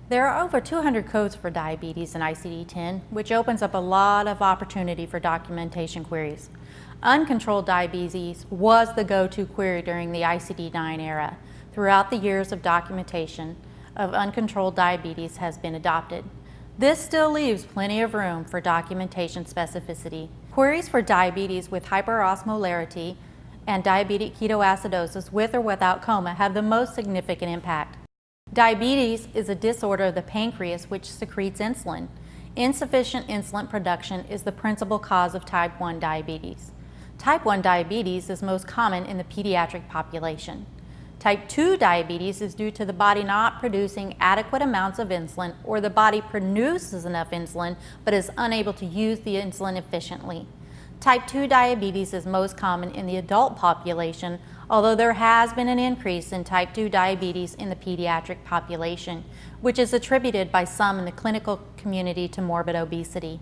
There are over 200 codes for diabetes in ICD-10, which opens up a lot of opportunity for documentation queries. Uncontrolled diabetes was the go-to query during the ICD-9 era. Throughout the years of documentation of uncontrolled diabetes has been adopted. This still leaves plenty of room for documentation specificity. Queries for diabetes with hyperosmolarity and diabetic ketoacidosis with or without coma have the most significant impact. Diabetes is a disorder of the pancreas which secretes insulin. Insufficient insulin production is the principal cause of type 1 diabetes. Type 1 diabetes is most common in the pediatric population. Type 2 diabetes is due to the body not producing adequate amounts of insulin, or the body produces enough insulin but is unable to use the insulin efficiently. Type 2 diabetes is most common in the adult population, although there has been an increase in type 2 diabetes in the pediatric population, which is attributed by some in the clinical community to morbid obesity.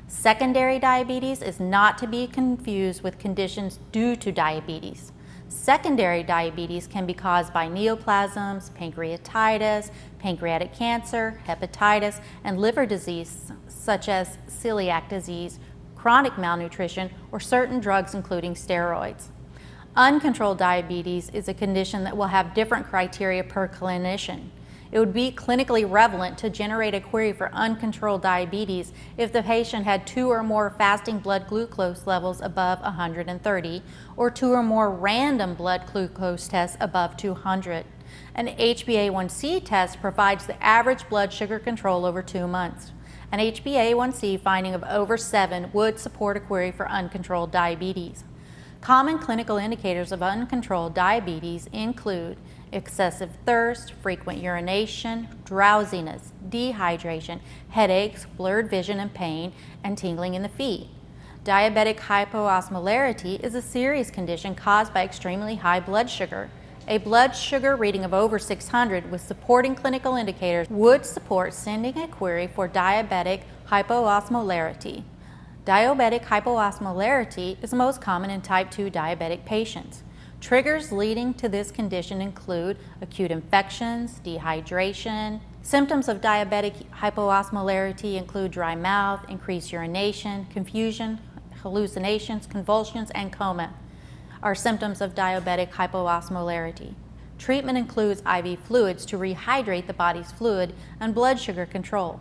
Secondary diabetes is not to be confused with conditions due to diabetes. Secondary diabetes can be caused by neoplasms, pancreatitis, pancreatic cancer, hepatitis, and liver disease such as celiac disease, chronic malnutrition, or certain drugs including steroids. Uncontrolled diabetes is a condition that will have different criteria per clinician. It would be clinically relevant to generate a query for uncontrolled diabetes if the patient had 2 or more fasting blood glucose levels above 130, or 2 or more random blood glucose tests above 200. An HbA1c test provides the average blood sugar control over 2 months. An HbA1c finding of over 7 would support a query for uncontrolled diabetes. Common clinical indicators of uncontrolled diabetes include excessive thirst, frequent urination, drowsiness, dehydration, headaches, blurred vision and pain, and tingling in the feet. Diabetic hypoosmolarity is a serious condition caused by extremely high blood sugar. A blood sugar reading of over 600 with supporting clinical indicators would support sending a query for diabetic hypoosmolarity. Diabetic hypoosmolarity is most common in type 2 diabetic patients. Triggers leading to this condition include acute infections, dehydration. Symptoms of diabetic hypoosmolarity include dry mouth, increased urination, confusion, hallucinations, convulsions, and coma are symptoms of diabetic hypoosmolarity. Treatment includes IV fluids to rehydrate the body's fluid and blood sugar control.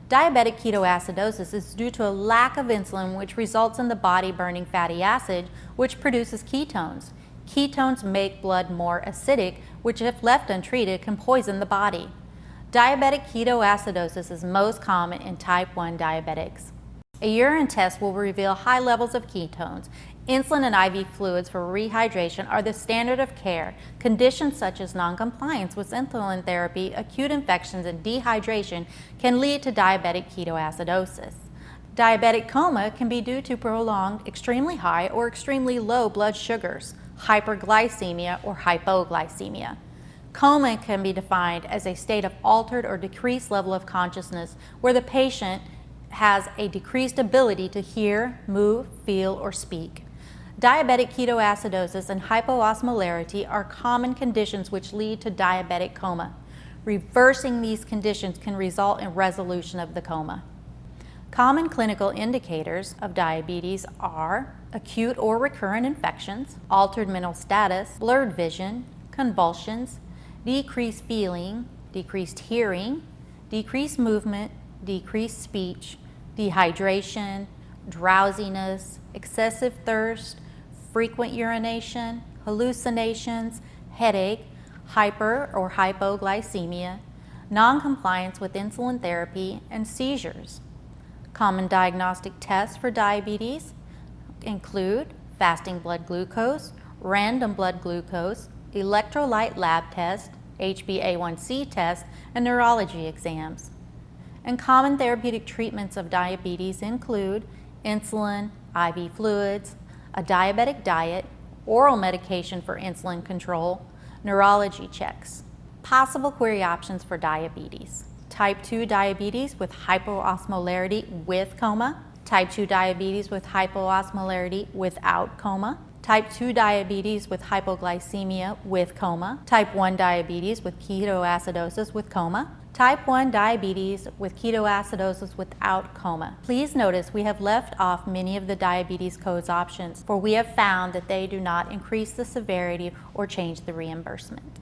Diabetic ketoacidosis is due to a lack of insulin, which results in the body burning fatty acid, which produces ketones. Ketones make blood more acidic, which if left untreated can poison the body. Diabetic ketoacidosis is most common in type 1 diabetics. A urine test will reveal high levels of ketones. Insulin and IV fluids for rehydration are the standard of care. Conditions such as noncompliance with insulin therapy, acute infections, and dehydration can lead to diabetic ketoacidosis. Diabetic coma can be due to prolonged extremely high or extremely low blood sugars, hyperglycemia, or hypoglycemia. Coma can be defined as a state of altered or decreased level of consciousness where the patient has a decreased ability to hear, move, feel, or speak. Diabetic ketoacidosis and hypoosmolarity are common conditions which lead to diabetic coma. Reversing these conditions can result in resolution of the coma. Common clinical indicators of diabetes are acute or recurrent infections, altered mental status, blurred vision, convulsions, decreased feeling, decreased hearing, decreased movement, decreased speech, dehydration, drowsiness, excessive thirst, frequent urination, hallucinations, headache, hyper or hypoglycemia, noncompliance with insulin therapy, and seizures. Common diagnostic tests for diabetes include fasting blood glucose, random blood glucose, electrolyte lab test, HbA1c test, and neurology exams. And common therapeutic treatments of diabetes include insulin, IV fluids, a diabetic diet, oral medication for insulin control, neurology checks. Possible query options for diabetes: type 2 diabetes with hypoosmolarity with coma, type 2 diabetes with hypoosmolarity without coma, type 2 diabetes with hypoglycemia with coma, type 1 diabetes with ketoacidosis with coma, type 1 diabetes with ketoacidosis without coma. Please notice we have left off many of the diabetes codes options, for we have found that they do not increase the severity or change the reimbursement.